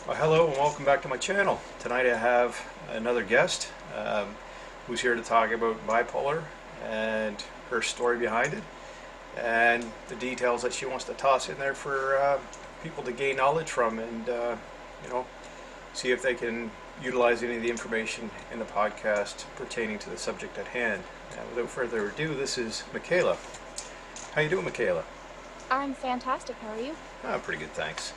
Well, hello and welcome back to my channel. Tonight I have another guest who's here to talk about bipolar and her story behind it and the details that she wants to toss in there for people to gain knowledge from and you know, see if they can utilize any of the information in the podcast pertaining to the subject at hand. Without further ado, this is Mikaela. How you doing, Mikaela? I'm fantastic. How are you? I'm pretty good, thanks.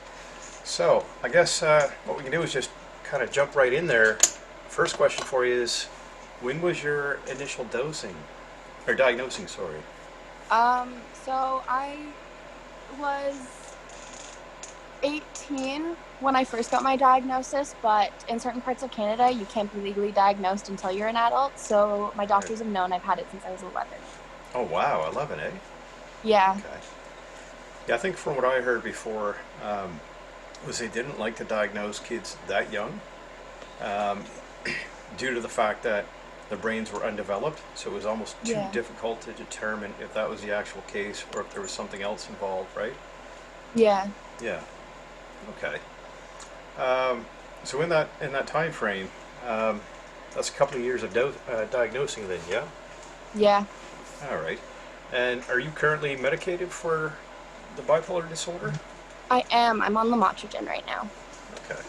So, I guess what we can do is just kind of jump right in there. First question for you is, when was your initial dosing, or diagnosing, sorry? So I was 18 when I first got my diagnosis, but in certain parts of Canada, you can't be legally diagnosed until you're an adult. So my doctors have known I've had it since I was 11. Oh, wow, 11, eh? Yeah. Okay. Yeah, I think from what I heard before, was they didn't like to diagnose kids that young um, due to the fact that the brains were undeveloped, so it was almost too Yeah. difficult to determine if that was the actual case or if there was something else involved, right? Yeah. Yeah. Okay. So in that time frame, that's a couple of years of diagnosing, then, yeah. Yeah. All right. And are you currently medicated for the bipolar disorder? I am. I'm on lamotrigine right now. Okay.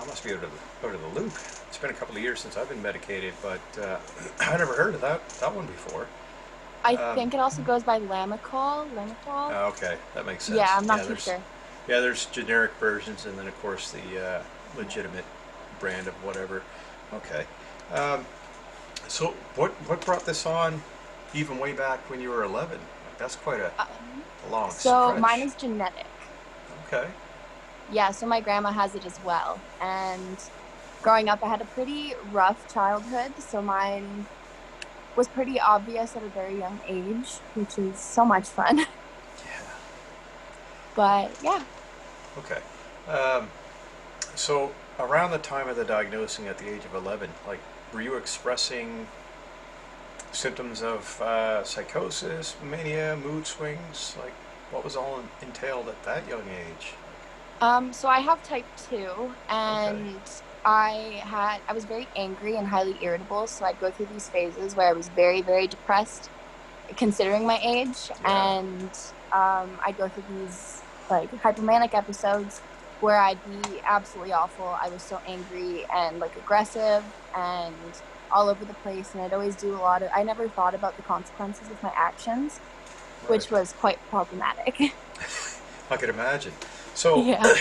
I must be out of the loop. It's been a couple of years since I've been medicated, but I never heard of that one before. I Um, think it also goes by Lamictal. okay, that makes sense. Yeah, I'm not Yeah, too sure. there's generic versions, and then of course the legitimate brand of whatever. Okay. Um, so what brought this on, even way back when you were 11? That's quite a long So mine stretch. is genetic. Okay. Yeah, so my grandma has it as well. And growing up, I had a pretty rough childhood, so mine was pretty obvious at a very young age, which is so much fun. Yeah. But yeah, Okay. Um, so around the time of the diagnosing at the age of 11, like, were you expressing symptoms of psychosis, mania, mood swings? Like, what was all entailed at that young age? so I have type 2, Okay. and I was very angry and highly irritable, so I'd go through these phases where I was very, very depressed, considering my age, Yeah. and I'd go through these like hypomanic episodes where I'd be absolutely awful. I was so angry and like aggressive and all over the place, and I'd always do I never thought about the consequences of my actions, Right. which was quite problematic. I could imagine. So, Yeah.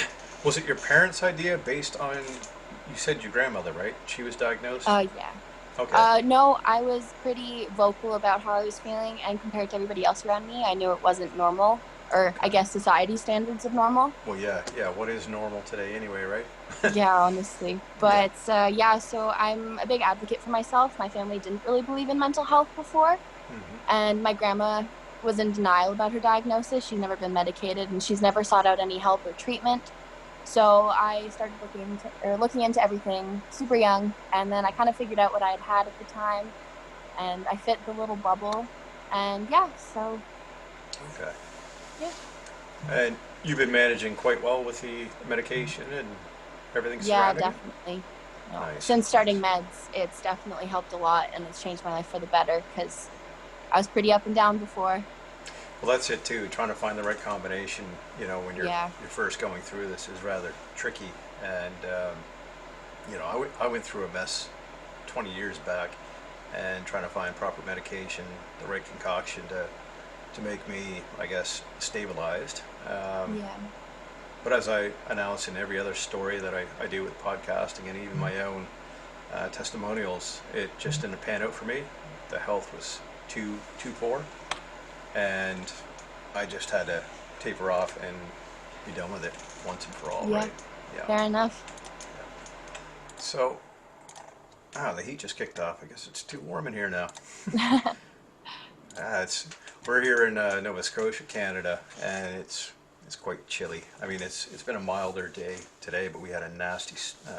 was it your parents' idea based on, you said your grandmother, right? She was diagnosed? Yeah. Okay. No, I was pretty vocal about how I was feeling, and compared to everybody else around me, I knew it wasn't normal, or I Okay. guess society standards of normal. Well, yeah, yeah. What is normal today anyway, right? Yeah, honestly. Yeah. But yeah, so I'm a big advocate for myself. My family didn't really believe in mental health before, Hmm. and my grandma was in denial about her diagnosis. She's never been medicated, and she's never sought out any help or treatment. So I started looking into everything super young, and then I kind of figured out what I had had at the time, and I fit the little bubble. And yeah, so Okay. yeah. And you've been managing quite well with the medication and everything Yeah, surrounding it? definitely. No. Nice, Since starting nice. meds, it's definitely helped a lot, and it's changed my life for the better because I was pretty up and down before. Well, that's it too. Trying to find the right combination, when Yeah. you're first going through this is rather tricky. And I went through a mess 20 years back, and trying to find proper medication, the right concoction to make me, I guess, stabilized. Yeah. But as I announce in every other story that I do with podcasting and even my own testimonials, it just didn't pan out for me. The health was too poor, and I just had to taper off and be done with it once and for all, Yeah. right? Yeah. Fair enough. So, the heat just kicked off. I guess it's too warm in here now. It's We're here in Nova Scotia, Canada, and it's quite chilly. I mean, it's been a milder day today, but we had a nasty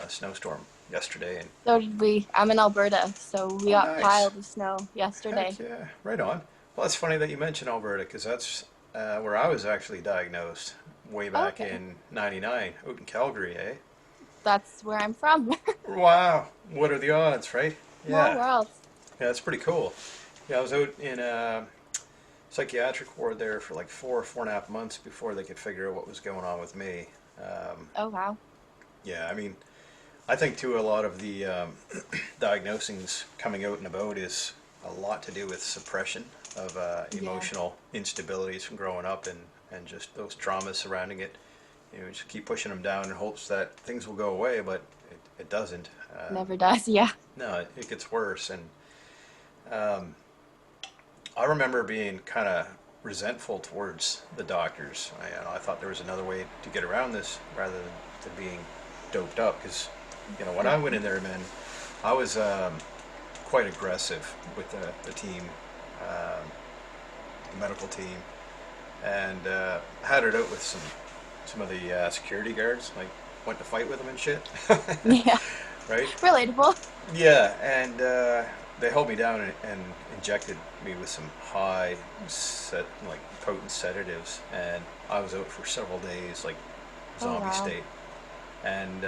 snowstorm yesterday, and So did we. I'm in Alberta, so we oh, got nice. piled with snow Heck yesterday. yeah, right on. Well, it's funny that you mentioned Alberta because that's where I was actually diagnosed way back Okay. in '99, out in Calgary, eh? that's where I'm from. Wow. What are the odds, right? Small Yeah. world. Yeah, that's pretty cool. Yeah, I was out in a psychiatric ward there for like 4.5 months before they could figure out what was going on with me. Oh, wow. Yeah, I mean, I think too a lot of the diagnosings coming out and about is a lot to do with suppression of Yeah. emotional instabilities from growing up and just those traumas surrounding it. You know, just keep pushing them down in hopes that things will go away, but it doesn't. Never does. Yeah. No, it gets worse. And um, I remember being kind of resentful towards the doctors. I thought there was another way to get around this rather than to being doped up. Because, when I Yeah. went in there, man, I was quite aggressive with the team, um, the medical team, and had it out with some of the security guards. Like, went to fight with them and shit. Yeah. Right? Relatable. Yeah, and they held me down and injected me with some like potent sedatives, and I was out for several days, like Oh, zombie wow. state. And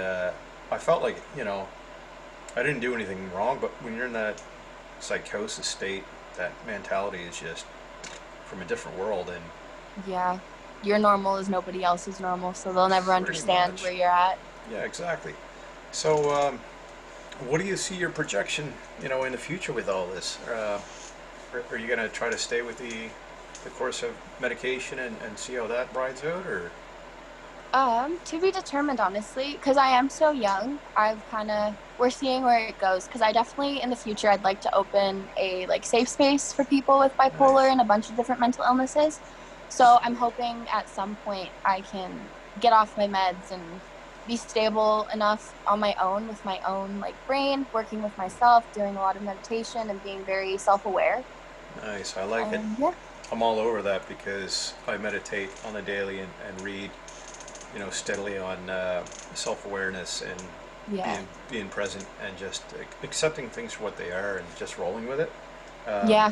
I felt like I didn't do anything wrong, but when you're in that psychosis state, that mentality is just from a different world, and Yeah. Your normal is nobody else's normal, so they'll never pretty understand much, where you're at. yeah, exactly. So, what do you see your projection, in the future with all this? Are you going to try to stay with the course of medication and see how that rides out, or? To be determined, honestly, because I am so young. We're seeing where it goes. Because I definitely, in the future, I'd like to open a like safe space for people with bipolar Nice. and a bunch of different mental illnesses. So I'm hoping at some point I can get off my meds and be stable enough on my own with my own like brain, working with myself, doing a lot of meditation and being very self-aware. Nice. I like it. Yeah, I'm all over that because I meditate on the daily and read, steadily on self-awareness and yeah, being present and just accepting things for what they are and just rolling with it. Um, yeah,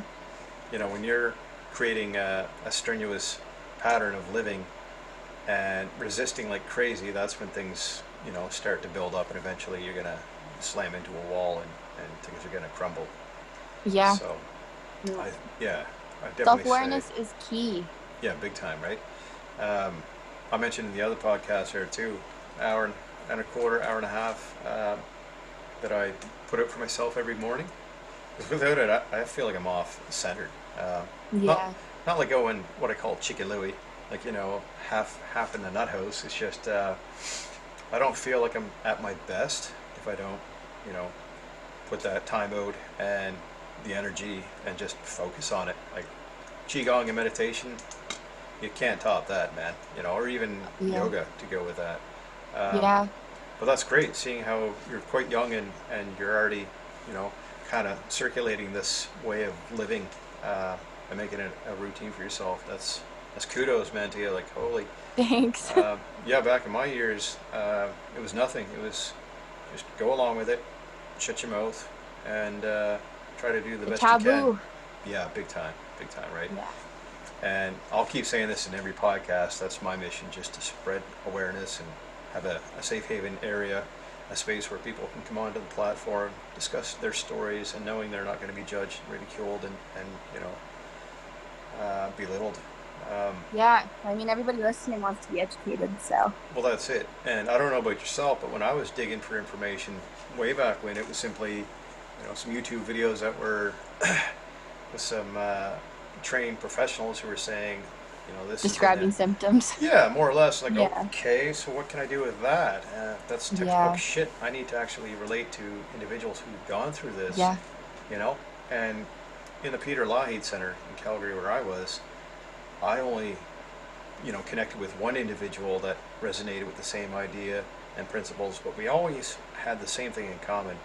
when you're creating a strenuous pattern of living and resisting like crazy, that's when things, start to build up, and eventually you're gonna slam into a wall, and things are gonna crumble. yeah. So, I yeah, I definitely say, Self-awareness is key. yeah, big time, right? Um, I mentioned in the other podcast there too, hour and a quarter, hour and a half that I put out for myself every morning. Because without it, I feel like I'm off centered. Not Yeah. not like going what I call Chicken Louie, like half in the nut house. It's just I don't feel like I'm at my best if I don't, you know, put that time out and the energy and just focus on it. Like qigong and meditation, you can't top that, man. Or even Yeah. yoga to go with that. Um, Yeah. but that's great, seeing how you're quite young and you're already, kind of circulating this way of living and making it a routine for yourself. That's kudos, man, to you. Like, holy. Thanks. Yeah, back in my years, it was nothing. It was just go along with it, shut your mouth, and try to do the The best you can. taboo. Yeah, big time, right? Yeah. And I'll keep saying this in every podcast. That's my mission, just to spread awareness and have a safe haven area, a space where people can come onto the platform, discuss their stories, and knowing they're not going to be judged, ridiculed, and belittled. Um, Yeah. I mean, everybody listening wants to be educated, so. well, that's it. And I don't know about yourself, but when I was digging for information way back when, it was simply, some YouTube videos that were with some trained professionals who were saying, this is in Describing it. symptoms. Yeah, more or less. Like, Yeah. okay, so what can I do with that? That's textbook Yeah. shit. I need to actually relate to individuals who've gone through this, Yeah. you know? And in the Peter Lougheed Center in Calgary, where I was, I only, connected with one individual that resonated with the same idea and principles, but we always had the same thing in common.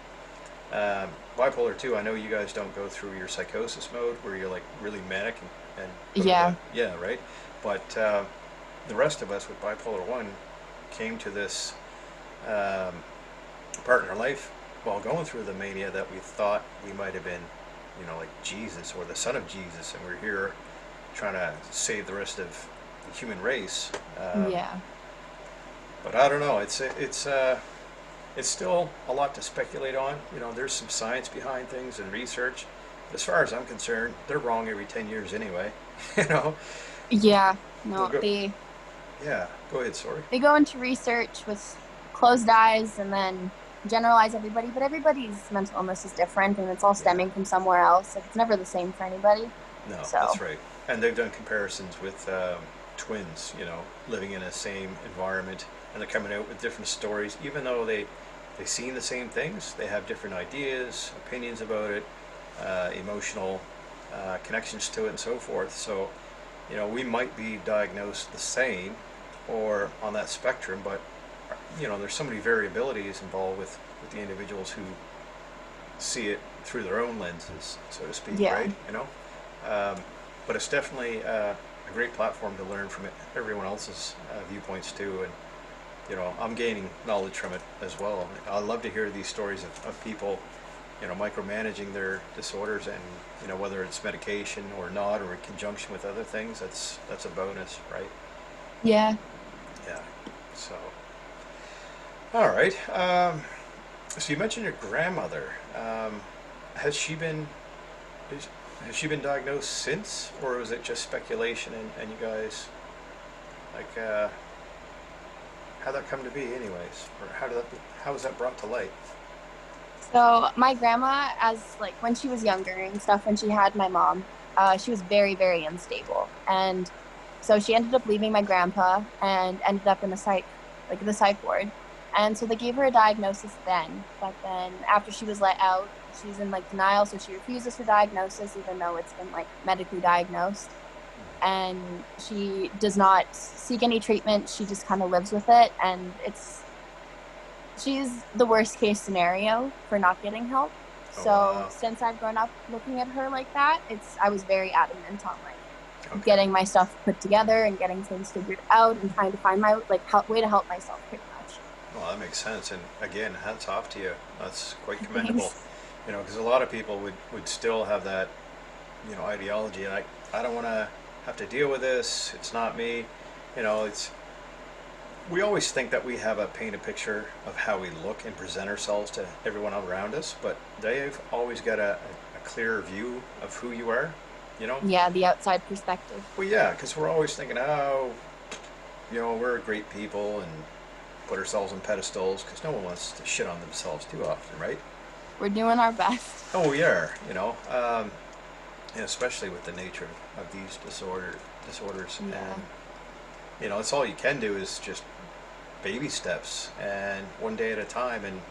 Bipolar 2, I know you guys don't go through your psychosis mode where you're like really manic and go to Yeah. yeah, right? But the rest of us with Bipolar 1 came to this um, part in our life while going through the mania that we thought we might have been, like Jesus or the son of Jesus, and we're here trying to save the rest of the human race. Yeah. But I don't know. It's it's still a lot to speculate on. There's some science behind things and research. As far as I'm concerned, they're wrong every 10 years anyway. you know, Yeah, They'll no, go, they yeah, go ahead, sorry. they go into research with closed eyes and then generalize everybody, but everybody's mental illness is different and it's all Yeah, stemming from somewhere else. Like it's never the same for anybody. no, So, that's right. And they've done comparisons with twins, living in the same environment, and they're coming out with different stories, even though they've seen the same things. They have different ideas, opinions about it, emotional connections to it, and so forth. So, we might be diagnosed the same or on that spectrum, but there's so many variabilities involved with the individuals who see it through their own lenses, so to speak, yeah. right? Um, but it's definitely a great platform to learn from everyone else's viewpoints too, and I'm gaining knowledge from it as well. I love to hear these stories of people, micromanaging their disorders, and whether it's medication or not, or in conjunction with other things. That's a bonus, right? Yeah. Yeah. So, all right. So you mentioned your grandmother. Has she been has she been diagnosed since, or was it just speculation and you guys like how'd that come to be, anyways, or how was that brought to light? So my grandma, as like when she was younger and stuff, when she had my mom, she was very, very unstable. And so she ended up leaving my grandpa and ended up in the psych ward. And so they gave her a diagnosis then. But then after she was let out, she's in like denial. So she refuses her diagnosis, even though it's been like medically diagnosed. And she does not seek any treatment. She just kind of lives with it. And she's the worst case scenario for not getting help. Oh So wow. since I've grown up looking at her like that, I was very adamant on like Okay. getting my stuff put together and getting things figured out and trying to find my like way to help myself pretty much. Well, that makes sense. And again, hats off to you. That's quite commendable. Thanks. Because a lot of people would still have that, ideology. And I don't want to have to deal with this. It's not me. It's we always think that we have a painted picture of how we look and present ourselves to everyone around us, but they've always got a clearer view of who you are. You know. Yeah, the outside perspective. Well, yeah, because we're always thinking, oh, we're great people and put ourselves on pedestals because no one wants to shit on themselves too often, right? We're doing our best. Oh, we are, and especially with the nature of these disorders, Yeah. and it's all you can do is just baby steps and one day at a time, and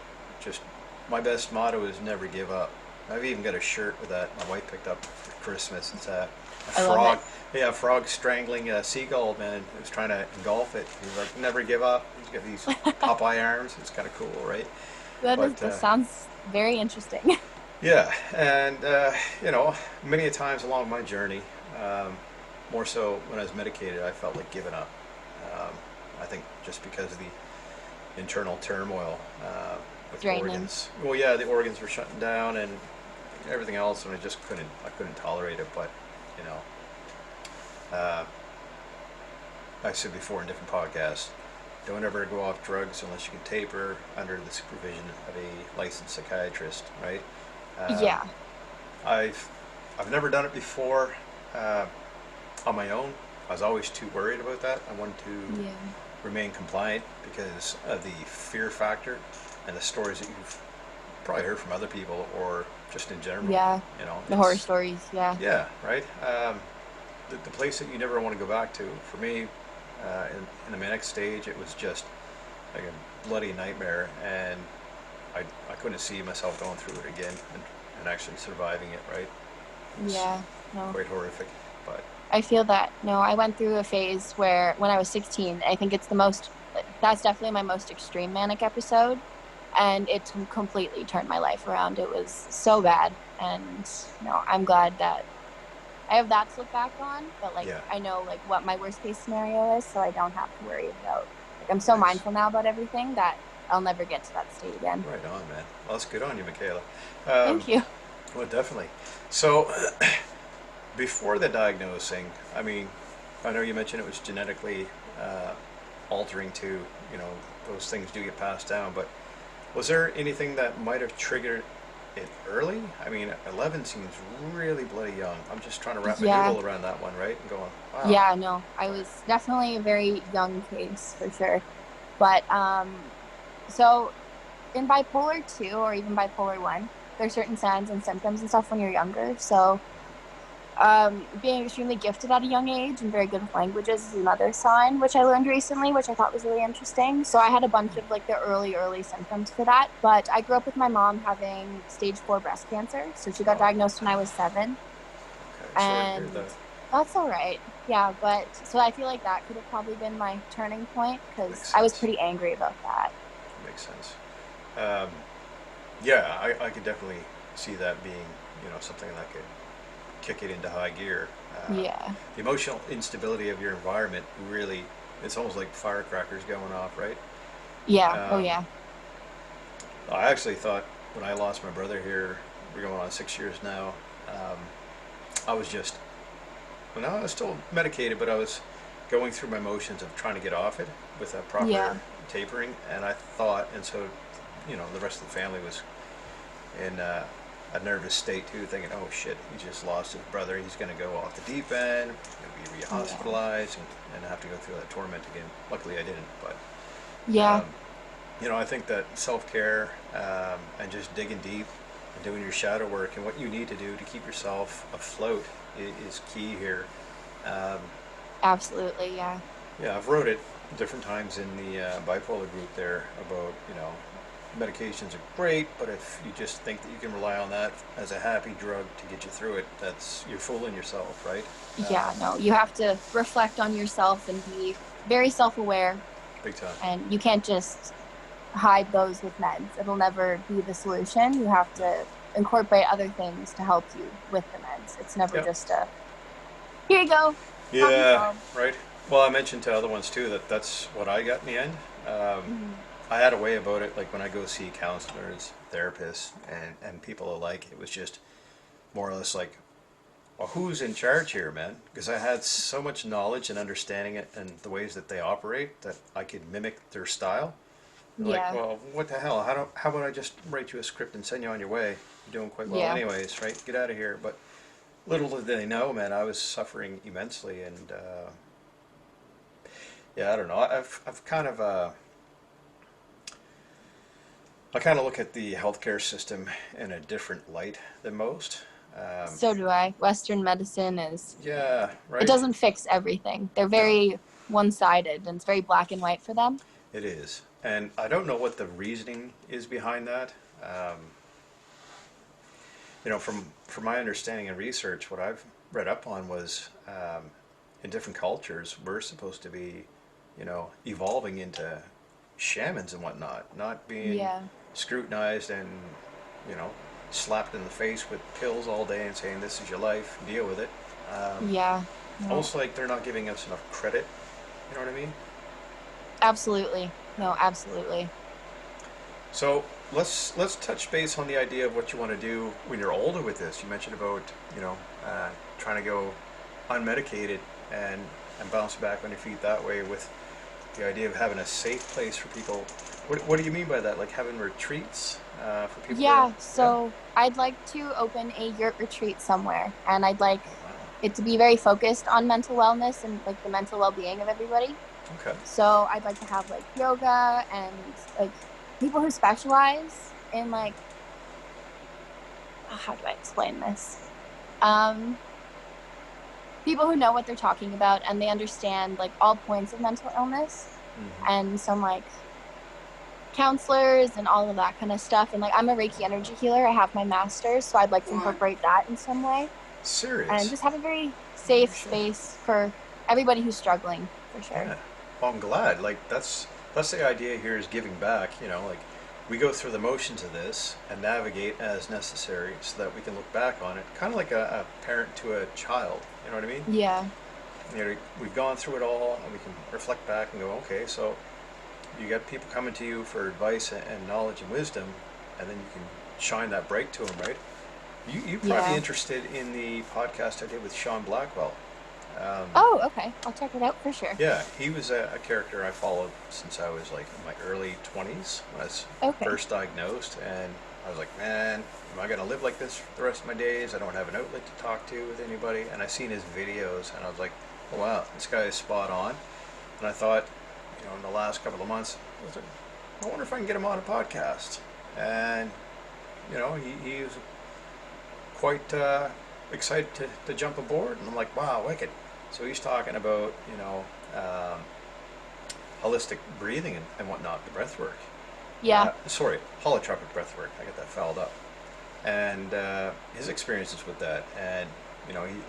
just my best motto is never give up. I've even got a shirt with that my wife picked up for Christmas. It's a I love frog. it. Yeah, a frog strangling a seagull, man, who's trying to engulf it. He's like, never give up. He's got these Popeye arms. It's kind of cool, right? But That sounds very interesting. yeah, and many a times along my journey, more so when I was medicated, I felt like giving up. Um, I think just because of the internal turmoil with Draining. organs. Well, yeah, the organs were shutting down and everything else, and I couldn't tolerate it. But you know, I said before in different podcasts, don't ever go off drugs unless you can taper under the supervision of a licensed psychiatrist, right? Yeah. I've never done it before on my own. I was always too worried about that. I wanted to Yeah. remain compliant because of the fear factor and the stories that you've probably heard from other people or just in general. Yeah. You know, The horror stories. Yeah. yeah, right. The place that you never want to go back to. For me, in the manic stage, it was just like a bloody nightmare, and I couldn't see myself going through it again and actually surviving it. Right? It's Yeah. No. quite horrific, but I feel that. No, I went through a phase where when I was 16, I think that's definitely my most extreme manic episode. And it completely turned my life around. It was so bad. And, I'm glad that I have that to look back on. But, yeah, I know, what my worst case scenario is, so I don't have to worry about, I'm so nice. mindful now about everything that I'll never get to that state again. Right on, man. Well, that's good on you, Mikaela. Thank you. Well, definitely. So, before the diagnosing, I mean, I know you mentioned it was genetically altering too. Those things do get passed down. But Was there anything that might have triggered it early? I mean, 11 seems really bloody young. I'm just trying to wrap my Yeah. noodle around that one, right? And going, wow. Yeah, no, I was definitely a very young case for sure. But so in bipolar 2 or even bipolar 1, there's certain signs and symptoms and stuff when you're younger. So being extremely gifted at a young age and very good with languages is another sign, which I learned recently, which I thought was really interesting. So I had a bunch of like the early symptoms for that. But I grew up with my mom having stage 4 breast cancer. So she got Oh, diagnosed when I was 7. okay. Sorry to hear And that. that's all right. Yeah. But so I feel like that could have probably been my turning point Makes because I was sense. pretty angry about that. Makes sense. Um, yeah, I could definitely see that being, something that could kick it into high gear. Yeah. The emotional instability of your environment really, it's almost like firecrackers going off, right? Yeah. Oh, Um, yeah. I actually thought when I lost my brother here, we're going on 6 years now, um, I was just, well, no, I was still medicated, but I was going through my motions of trying to get off it with a proper Yeah. tapering, and I thought, and so, the rest of the family was in a nervous state too, thinking, "Oh shit, he just lost his brother. He's going to go off the deep end. He's going to be Yeah. rehospitalized and have to go through that torment again." Luckily, I didn't. But Yeah. um, I think that self care and just digging deep and doing your shadow work and what you need to do to keep yourself afloat is key here. Um, Absolutely. Yeah. yeah, I've wrote it different times in the bipolar group there about medications are great, but if you just think that you can rely on that as a happy drug to get you through it, you're fooling yourself, right? Yeah. No, you have to reflect on yourself and be very self aware, Big time. and you can't just hide those with meds. It'll never be the solution. You have No. to incorporate other things to help you with the meds. It's never Yep. just a here you go, problem Yeah. solved. Right. Well, I mentioned to other ones too that that's what I got in the end. Um, Mhm. I had a way about it, like when I go see counselors, therapists, and people alike. It was just more or less like, well, who's in charge here, man? Because I had so much knowledge and understanding it and the ways that they operate that I could mimic their style. They're like, Yeah. well, what the hell? How about I just write you a script and send you on your way? You're doing quite well, Yeah. anyways, right? Get out of here. But little did they know, man, I was suffering immensely, and yeah, I don't know. I've kind of I kind of look at the healthcare system in a different light than most. Um, So do I. Western medicine is, yeah, it right. doesn't fix everything. They're No, very one sided and it's very black and white for them. it is, and I don't know what the reasoning is behind that. From my understanding and research, what I've read up on was in different cultures, we're supposed to be, evolving into shamans and whatnot, not being Yeah. scrutinized and, you know, slapped in the face with pills all day and saying this is your life, deal with it. Um, Yeah. No, Almost like they're not giving us enough credit. You know what I mean? absolutely. No, absolutely. So let's touch base on the idea of what you want to do when you're older with this. You mentioned about trying to go unmedicated and bounce back on your feet that way with the idea of having a safe place for people. What do you mean by that? Like having retreats for people to? Yeah, Yeah. so I'd like to open a yurt retreat somewhere, and I'd like Oh, wow. it to be very focused on mental wellness and like the mental well-being of everybody. Okay. So I'd like to have like yoga and like people who specialize in like how do I explain this? Um, People who know what they're talking about and they understand like all points of mental illness Hmm. and some like counselors and all of that kind of stuff. And like I'm a Reiki energy healer. I have my master's, so I'd like to What? incorporate that in some way and Serious? just have a very Holy safe shit. space for everybody who's struggling for sure. Yeah. Well, I'm glad. Like that's the idea here is giving back. Like we go through the motions of this and navigate as necessary so that we can look back on it, kind of like a parent to a child. You know what I mean? Yeah. We've gone through it all, and we can reflect back and go, okay, so you got people coming to you for advice and knowledge and wisdom, and then you can shine that break to them, right? You probably Yeah. interested in the podcast I did with Sean Blackwell. Oh, okay. I'll check it out for sure. Yeah, he was a character I followed since I was like in my early 20s when I was Okay. first diagnosed, and I was like, man, am I gonna live like this for the rest of my days? I don't have an outlet to talk to with anybody. And I seen his videos, and I was like, oh wow, this guy is spot on. And I thought, in the last couple of months, I was like, I wonder if I can get him on a podcast. And he was quite excited to jump aboard, and I'm like, wow, wicked. So he's talking about um, holistic breathing and whatnot, the breath work. Yeah. Sorry, holotropic breath work. I get that fouled up. And his experiences with that, and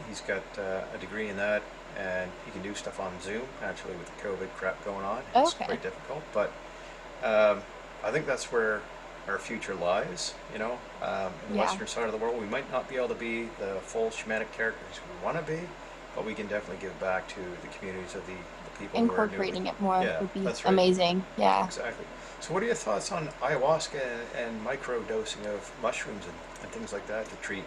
he's got a degree in that, and he can do stuff on Zoom. Actually, with the COVID crap going on, it's Okay. quite difficult. But I think that's where our future lies. In the Yeah. western side of the world, we might not be able to be the full shamanic characters we want to be, but we can definitely give back to the communities of the people who are new. Incorporating it more Yeah, would be that's right. amazing. Yeah. Exactly. So, what are your thoughts on ayahuasca and micro dosing of mushrooms and things like that to treat?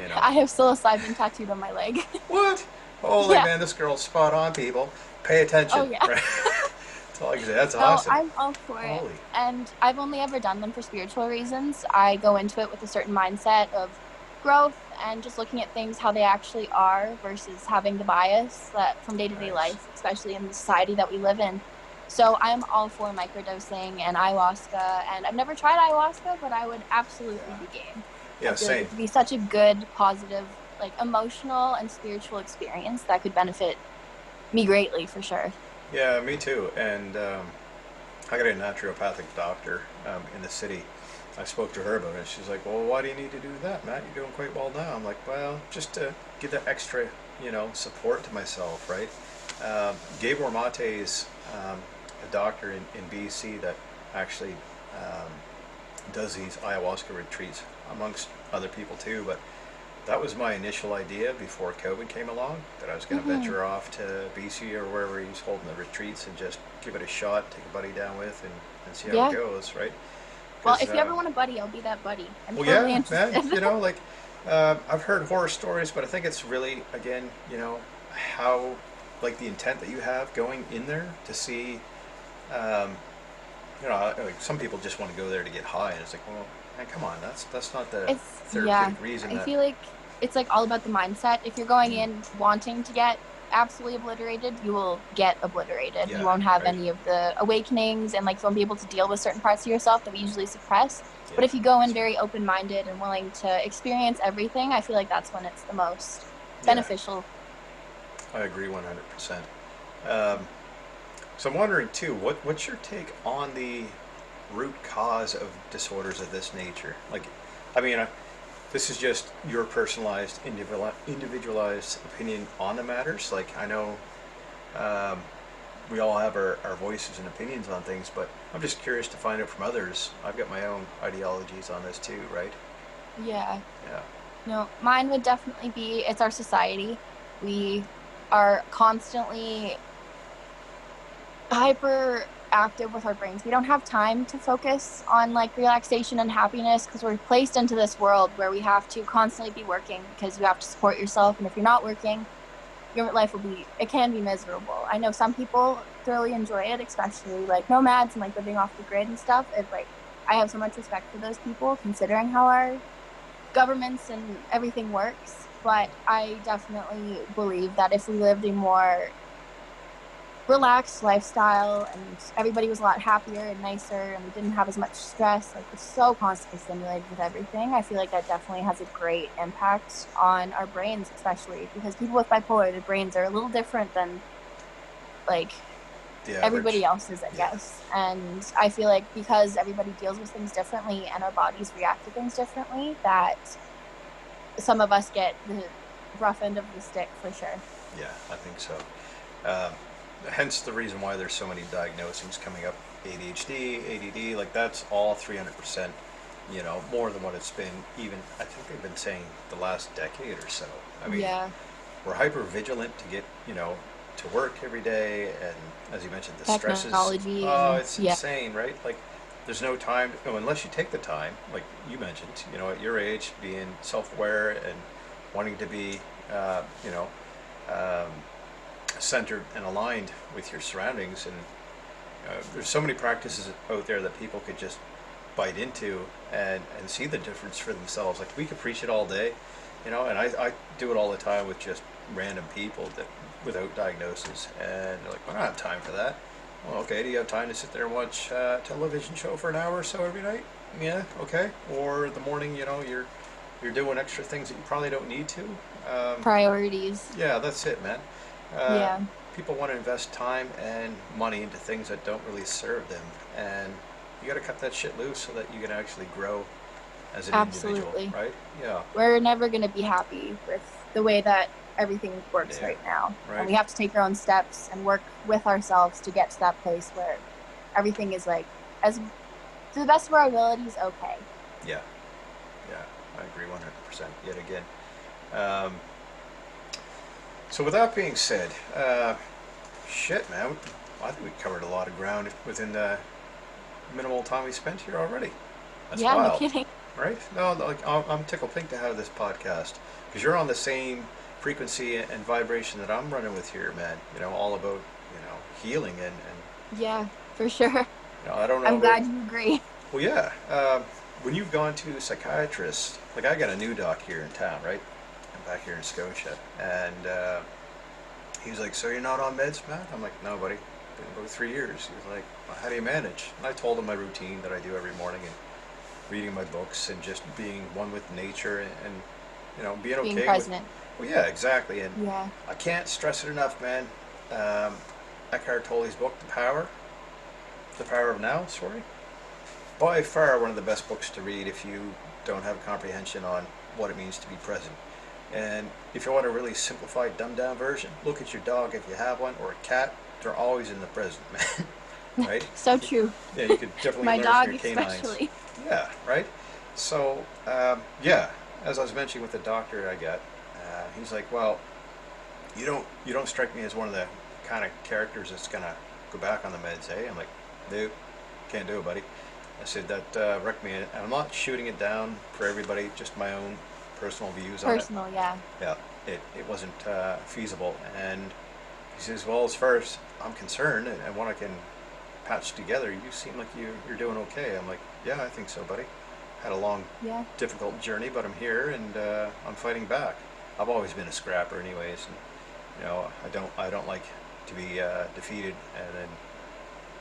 You know, I have psilocybin tattooed on my leg. what? Holy Yeah. man, this girl's spot on. People, pay Oh attention. yeah. Right? That's all I can say. That's No, awesome. I'm all for it. Holy. And I've only ever done them for spiritual reasons. I go into it with a certain mindset of growth and just looking at things how they actually are versus having the bias that from day-to-day Nice. life, especially in the society that we live in. So I'm all for microdosing and ayahuasca, and I've never tried ayahuasca, but I would absolutely Yeah. be game. I Yeah. feel like Same. it could be such a good, positive, like emotional and spiritual experience that could benefit me greatly for sure. Yeah, me too. And I got a naturopathic doctor in the city. I spoke to her about it. She's like, "Well, why do you need to do that, Matt? You're doing quite well now." I'm like, "Well, just to give that extra, support to myself, right?" Gabor Mate's a doctor in BC that actually um, does these ayahuasca retreats amongst other people too. But that was my initial idea before COVID came along, that I was going to Hmm. venture off to BC or wherever he's holding the retreats and just give it a shot, take a buddy down with, and see how it Yeah. goes, right? Well, Because, if you ever want a buddy, I'll be that buddy. I'm well, totally yeah, man, interested. like, I've heard horror stories, but I think it's really, again, how, like, the intent that you have going in there to see, um, like some people just want to go there to get high, and it's like, well, man, come on, that's not the Yeah, therapeutic reason I that. feel like it's like all about the mindset. If you're going in wanting to get absolutely obliterated, you will get obliterated. You Yeah, won't have right. any of the awakenings and like you won't be able to deal with certain parts of yourself that we usually suppress. But Yeah, if you go in that's right. very open-minded and willing to experience everything, I feel like that's when it's the most Yeah, beneficial. I agree 100%. Um, so I'm wondering too, what's your take on the root cause of disorders of this nature? Like, I mean, this is just your personalized, individualized opinion on the matters. Like, I know um, we all have our voices and opinions on things, but I'm just curious to find out from others. I've got my own ideologies on this too, right? Yeah. Yeah. No, mine would definitely be it's our society. We are constantly hyper active with our brains. We don't have time to focus on like relaxation and happiness because we're placed into this world where we have to constantly be working because you have to support yourself. And if you're not working, your life it can be miserable. I know some people thoroughly enjoy it, especially like nomads and like living off the grid and stuff. It's like, I have so much respect for those people considering how our governments and everything works. But I definitely believe that if we lived a more relaxed lifestyle and everybody was a lot happier and nicer and we didn't have as much stress, like we're so constantly stimulated with everything, I feel like that definitely has a great impact on our brains, especially because people with bipolar, their brains are a little different than like The everybody average. else's, I Yeah. guess. And I feel like because everybody deals with things differently and our bodies react to things differently, that some of us get the rough end of the stick for sure. Yeah, I think so. Um, Hence the reason why there's so many diagnoses coming up. ADHD, ADD, like that's all 300%, more than what it's been. Even I think they've been saying the last decade or so. I mean, Yeah. we're hyper vigilant to get, to work every day, and as you mentioned, the stresses. Technology Oh, and it's yeah. insane, right? Like, there's no time, unless you take the time, like you mentioned, at your age, being self-aware and wanting to be, um, centered and aligned with your surroundings. And there's so many practices out there that people could just bite into and see the difference for themselves. Like, we could preach it all day, and I do it all the time with just random people that without diagnosis, and they're like, well, I don't have time for that. Well, okay, do you have time to sit there and watch a television show for an hour or so every night? Yeah, okay. Or in the morning, you're doing extra things that you probably don't need to. Priorities. Yeah, that's it, man. Yeah. People want to invest time and money into things that don't really serve them, and you got to cut that shit loose so that you can actually grow as an Absolutely. individual, right? Yeah. We're never going to be happy with the way that everything works right now. Right. And we have to take our own steps and work with ourselves to get to that place where everything is like, as to the best of our abilities, okay. Yeah. Yeah, I agree 100% yet again. So with that being said, shit, man, I think we covered a lot of ground within the minimal time we spent here already. That's yeah, wild, no kidding. right? No, like, I'm tickled pink to have this podcast because you're on the same frequency and vibration that I'm running with here, man. All about healing and yeah, for sure. I don't know. I'm glad you agree. Well, yeah. When you've gone to a psychiatrist, like, I got a new doc here in town, right? I'm back here in Scotia, and he's like, "So you're not on meds, Matt?" I'm like, "No, buddy. Been about 3 years." He was like, "Well, how do you manage?" And I told him my routine that I do every morning, and reading my books and just being one with nature and being okay Being present. Well, yeah, exactly. And Yeah. I can't stress it enough, man. Eckhart Tolle's book, The Power of Now, by far one of the best books to read if you don't have comprehension on what it means to be present. And if you want a really simplified, dumbed down version, look at your dog if you have one, or a cat. They're always in the present, man. Right? So true. Yeah, you could definitely My learn dog from your canines. especially. Yeah, right? So, yeah, as I was mentioning with the doctor I got, he's like, "Well, you don't strike me as one of the kind of characters that's going to go back on the meds, eh?" I'm like, "Nope, can't do it, buddy." I said, "That wrecked me." And I'm not shooting it down for everybody, just my own personal views on it. Personal, yeah. Yeah, it wasn't feasible. And he says, "Well, as far as I'm concerned, and what I can patch together, you seem like you're doing okay." I'm like, "Yeah, I think so, buddy. Had a long, Yeah. difficult journey, but I'm here, and I'm fighting back. I've always been a scrapper, anyways. And, I don't like to be defeated and then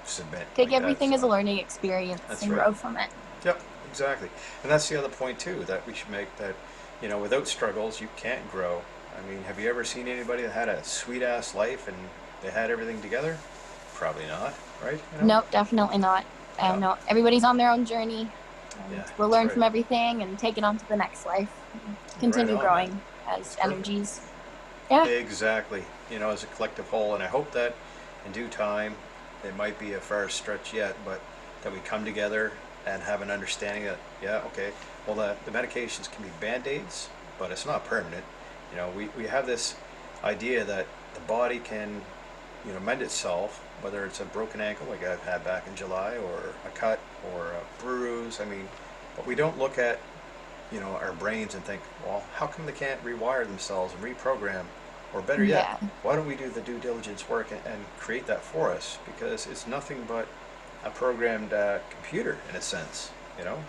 submit. Take like everything that, as a learning experience That's and right. grow from it. Yep, exactly. And that's the other point too that we should make, that without struggles you can't grow. I mean, have you ever seen anybody that had a sweet ass life and they had everything together? Probably not, right? Nope, definitely not. Yeah. No, everybody's on their own journey. And Yeah, we'll that's learn right. from everything and take it on to the next life. Continue Right on, growing man. as That's perfect. energies. Yeah. Exactly. As a collective whole, and I hope that in due time, it might be a far stretch yet, but that we come together and have an understanding that, yeah, okay, well, the medications can be band-aids, but it's not permanent. We have this idea that the body can, mend itself, whether it's a broken ankle like I've had back in July, or a cut, or a bruise. I mean, but we don't look at, our brains and think, well, how come they can't rewire themselves and reprogram? Or better yet, Yeah. why don't we do the due diligence work and create that for us? Because it's nothing but a programmed computer in a sense,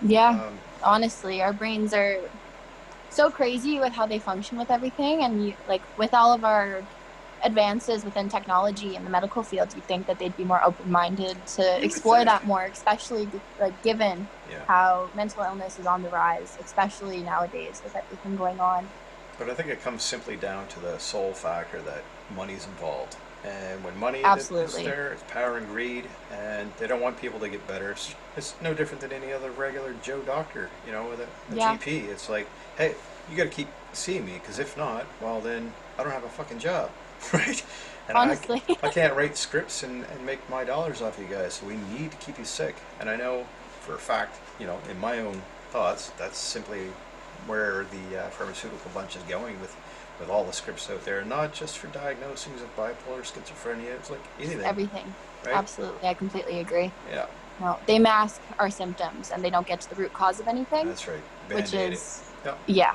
Yeah. Honestly, our brains are so crazy with how they function with everything, and with all of our advances within technology in the medical field, you'd think that they'd be more open-minded to explore that more, especially given how mental illness is on the rise, especially nowadays with everything going on. But I think it comes simply down to the sole factor that money's involved. And when money is Absolutely. there, it's power and greed, and they don't want people to get better. It's no different than any other regular Joe doctor, with a Yeah. GP. It's like, hey, you got to keep seeing me, because if not, well, then I don't have a fucking job, right? And Honestly. I can't write scripts and make my dollars off you guys, so we need to keep you sick. And I know for a fact, in my own thoughts, that's simply where the pharmaceutical bunch is going with all the scripts out there, not just for diagnosings of bipolar, schizophrenia. It's like anything. Everything. Right? Absolutely. I completely agree. Yeah. No, they mask our symptoms and they don't get to the root cause of anything. That's right. Which Band-aid is, it. yeah.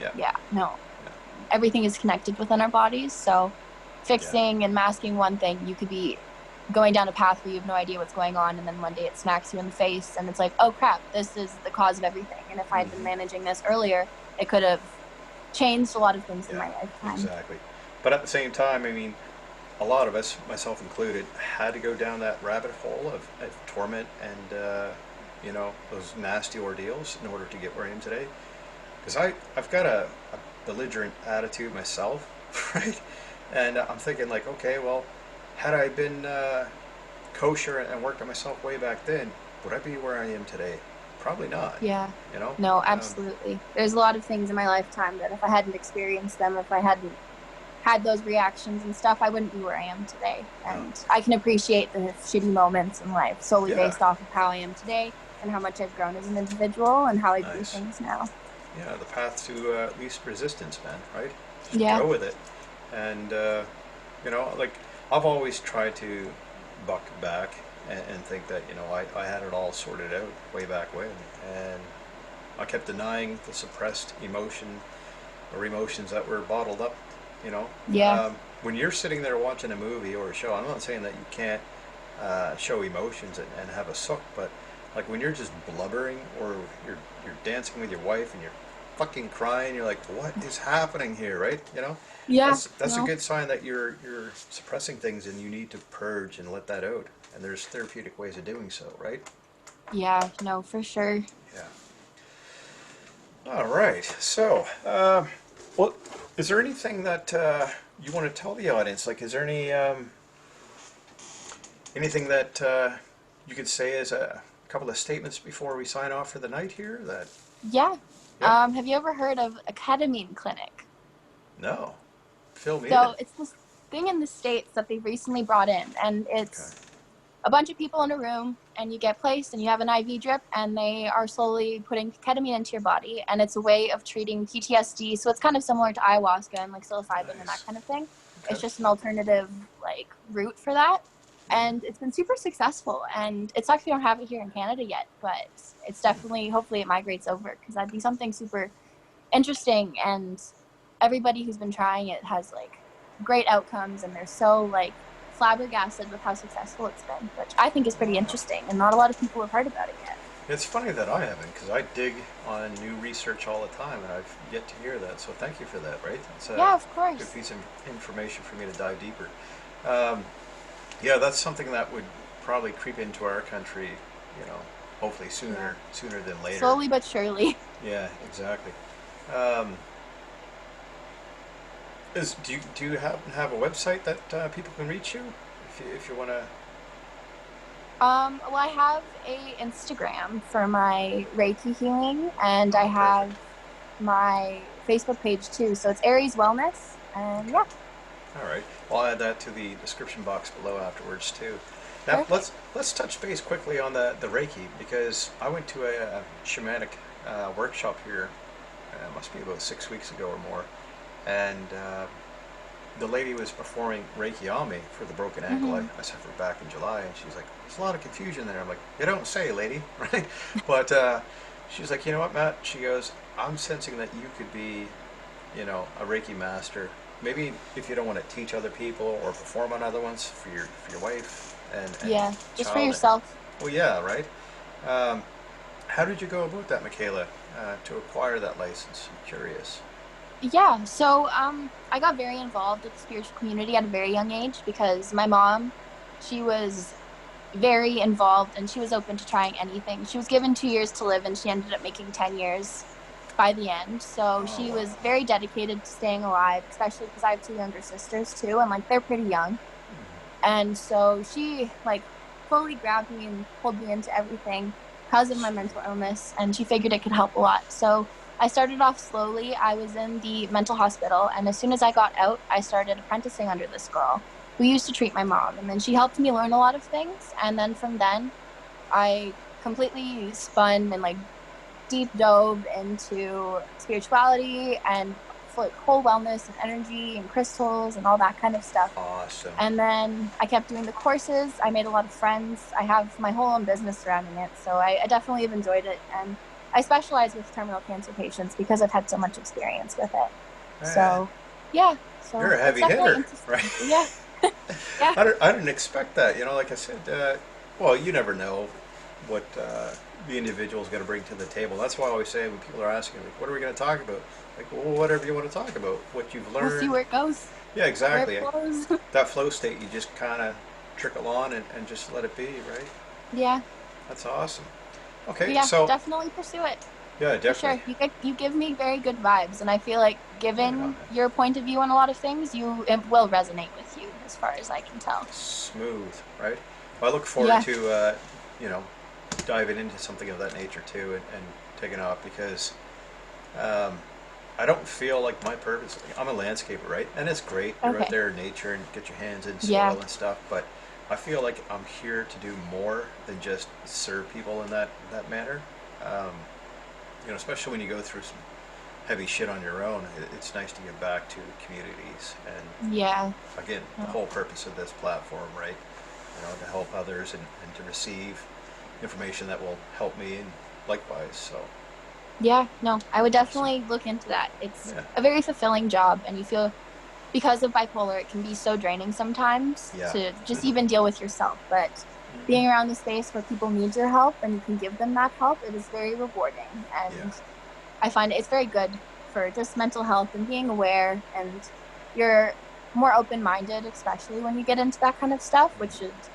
Yeah. Yeah. No. everything is connected within our bodies. So fixing and masking one thing, you could be going down a path where you have no idea what's going on, and then one day it smacks you in the face and it's like, oh crap, this is the cause of everything. And if I had been managing this earlier, it could have changed a lot of things in my lifetime. Exactly. But at the same time, I mean, a lot of us, myself included, had to go down that rabbit hole of torment and you know, those nasty ordeals in order to get where I am today. Because I've got a belligerent attitude myself, right? And I'm thinking like, okay, well, had I been kosher and worked on myself way back then, would I be where I am today? Probably not. Yeah. You know? No, absolutely. There's a lot of things in my lifetime that if I hadn't experienced them, if I hadn't had those reactions and stuff, I wouldn't be where I am today. And I can appreciate the shitty moments in life solely based off of how I am today and how much I've grown as an individual and how I do things now. Yeah, the path to least resistance, man, right? Just go with it. And, you know, like, I've always tried to buck back and think that, you know, I had it all sorted out way back when. And I kept denying the suppressed emotion or emotions that were bottled up, you know? When you're sitting there watching a movie or a show, I'm not saying that you can't show emotions and have a suck, but like when you're just blubbering or you're dancing with your wife and you're fucking crying, you're like, what is happening here, right? You know? That's a good sign that you're suppressing things and you need to purge and let that out. And there's therapeutic ways of doing so, right? Yeah, no, for sure. Yeah. All right. So, well, is there anything that you want to tell the audience? Like, is there any anything that you could say as a couple of statements before we sign off for the night here? That have you ever heard of a ketamine clinic? No. Fill me in. So it's this thing in the States that they've recently brought in, and it's a bunch of people in a room, and you get placed and you have an IV drip, and they are slowly putting ketamine into your body, and it's a way of treating PTSD. So it's kind of similar to ayahuasca and like psilocybin and that kind of thing. It's just an alternative like route for that. And it's been super successful, and it's like we don't have it here in Canada yet, but it's definitely, hopefully it migrates over, because that'd be something super interesting, and everybody who's been trying it has like great outcomes, and they're so like flabbergasted with how successful it's been, which I think is pretty interesting, and not a lot of people have heard about it yet. It's funny that I haven't, because I dig on new research all the time, and I've yet to hear that, so thank you for that, right? It's yeah, of course. Good piece of information for me to dive deeper. Yeah, that's something that would probably creep into our country, you know, hopefully sooner than later. Slowly but surely. Yeah, exactly. Do you happen to have a website that people can reach you if you want to? Well, I have a Instagram for my Reiki healing, and I have my Facebook page too. So it's Aries Wellness, and yeah. All right. Well, I'll add that to the description box below afterwards too. Now let's touch base quickly on the Reiki, because I went to a shamanic workshop here. It must be about 6 weeks ago or more, and the lady was performing Reiki on me for the broken ankle I suffered back in July, and she's like, "There's a lot of confusion there." I'm like, "You don't say, lady," right? But she's like, "You know what, Matt?" She goes, "I'm sensing that you could be, you know, a Reiki master. Maybe if you don't want to teach other people or perform on other ones for your wife and yeah, just for yourself." Well, yeah, right. How did you go about that, Mikaela, to acquire that license? I'm curious. Yeah, so I got very involved with the spiritual community at a very young age, because my mom, she was very involved and she was open to trying anything. She was given 2 years to live, and she ended up making 10 years by the end. So she was very dedicated to staying alive, especially because I have 2 younger sisters too, and like they're pretty young. And so she like fully grabbed me and pulled me into everything because of my mental illness, and she figured it could help a lot. So I started off slowly. I was in the mental hospital, and as soon as I got out, I started apprenticing under this girl who used to treat my mom, and then she helped me learn a lot of things. And then from then, I completely spun and like deep dove into spirituality and like whole wellness and energy and crystals and all that kind of stuff. Awesome. And then I kept doing the courses. I made a lot of friends. I have my whole own business surrounding it, so I definitely have enjoyed it. And I specialize with terminal cancer patients because I've had so much experience with it. Man, so Yeah. So You're a it's heavy definitely hitter, interesting. right? Yeah. Yeah. I didn't expect that. You know, like I said, well, you never know what the individual is going to bring to the table. That's why I always say when people are asking, like, what are we going to talk about? Like, well, whatever you want to talk about, what you've We'll see learned. where it goes, Yeah, where it exactly. flows. That flow state, you just kind of trickle on and just let it be, right? Yeah. That's awesome. But Okay, yeah, so definitely pursue it. yeah, For definitely. sure. You give me very good vibes, and I feel like Right on, given man. your point of view on a lot of things, it will resonate with you as far as I can tell. Smooth, right? Well, I look forward Yeah. to you know, diving into something of that nature too, and taking off because um, I don't feel like my purpose. I'm a landscaper, right? And it's great. You're out Okay. there in nature and get your hands in Yeah. soil and stuff, but I feel like I'm here to do more than just serve people in that manner. Um, you know, especially when you go through some heavy shit on your own, it's nice to give back to communities. And Yeah. again, the No. whole purpose of this platform, right? You know, to help others and to receive information that will help me and likewise. So, Yeah. No, I would awesome. definitely look into that. It's Yeah. a very fulfilling job, and you feel because of bipolar, it can be so draining sometimes Yeah. to just even deal with yourself. But being Hmm. around the space where people need your help and you can give them that help, it is very rewarding. Yeah. And I find it's very good for just mental health and being aware, and you're more open-minded, especially when you get into that kind of stuff, which Hmm. should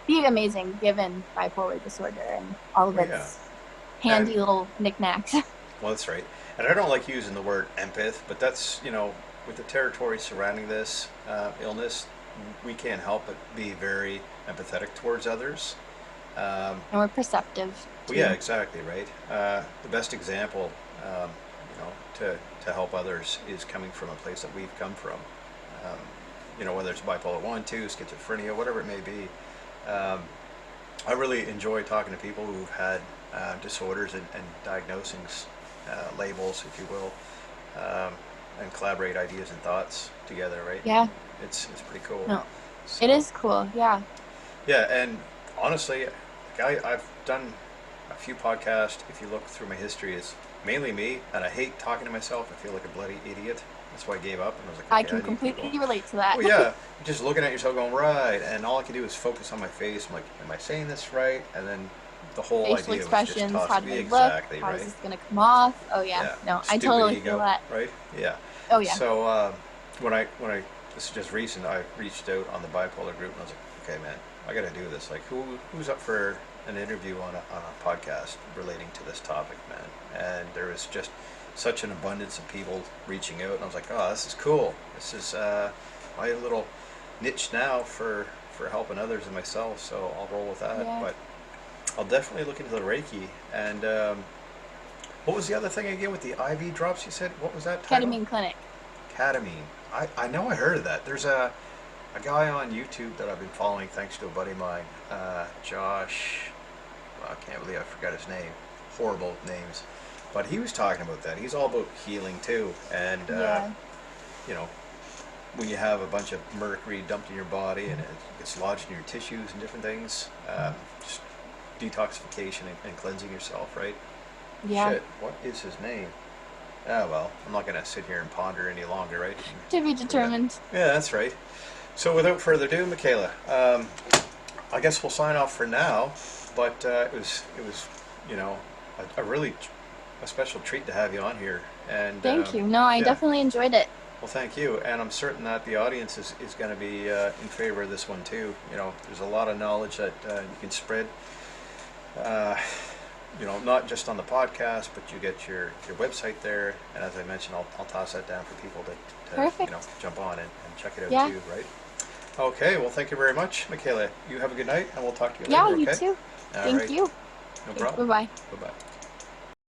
be amazing given bipolar disorder and all of Well, yeah. its And handy little knickknacks. well, that's right. And I don't like using the word empath, but that's, you know, with the territory surrounding this illness, we can't help but be very empathetic towards others. Um, And we're perceptive well, yeah, too. exactly, right. The best example, you know, to help others is coming from a place that we've come from. Um, you know, whether it's bipolar 1, 2, schizophrenia, whatever it may be. Um, I really enjoy talking to people who've had disorders and diagnosing labels, if you will, um, and collaborate ideas and thoughts together, right? Yeah. It's pretty cool. No, it So is cool. Yeah. yeah, and honestly, like I've done a few podcasts. If you look through my history, it's mainly me, and I hate talking to myself. I feel like a bloody idiot. That's why I gave up, and I was like, I okay, can I need people. completely relate to that. Oh yeah, just looking at yourself, going right, and all I can do is focus on my face. I'm like, am I saying this right? And then the whole Facial idea was just expressions, how tossed do me they look? exactly How is right. this going to come off? Oh, yeah. Yeah, No, I stupid totally feel ego, that. right? Yeah. Oh, yeah. So when I this is just recent, I reached out on the bipolar group and I was like, okay, man, I got to do this. Like, who's up for an interview on a podcast relating to this topic, man? And there was just such an abundance of people reaching out, and I was like, oh, this is cool. This is my little niche now for helping others and myself. So I'll roll with that. Yeah. But I'll definitely look into the Reiki. And what was the other thing again with the IV drops? You said what was that title? Ketamine clinic. Ketamine. I know I heard of that. There's a guy on YouTube that I've been following thanks to a buddy of mine, Josh. Well, I can't believe I forgot his name. Horrible names. But he was talking about that. He's all about healing too. And, Yeah. you know, when you have a bunch of mercury dumped in your body and it gets lodged in your tissues and different things, just detoxification and cleansing yourself, right? Yeah. Shit, what is his name? Ah, well, I'm not going to sit here and ponder any longer, right? To be Yeah. determined. Yeah, that's right. So without further ado, Mikaela, I guess we'll sign off for now. But it was, you know, a really a special treat to have you on here. And Thank you. No, I yeah, definitely enjoyed it. well, thank you. And I'm certain that the audience is going to be in favor of this one too. You know, there's a lot of knowledge that you can spread. Uh, you know, not just on the podcast, but you get your website there. And as I mentioned, I'll toss that down for people to you know, Perfect. jump on and check it out Yeah. too, right? Okay, well, thank you very much, Mikaela. You have a good night, and we'll talk to you Yeah, later, you okay? too. All Thank right, you. no Okay, problem. bye-bye. Bye-bye.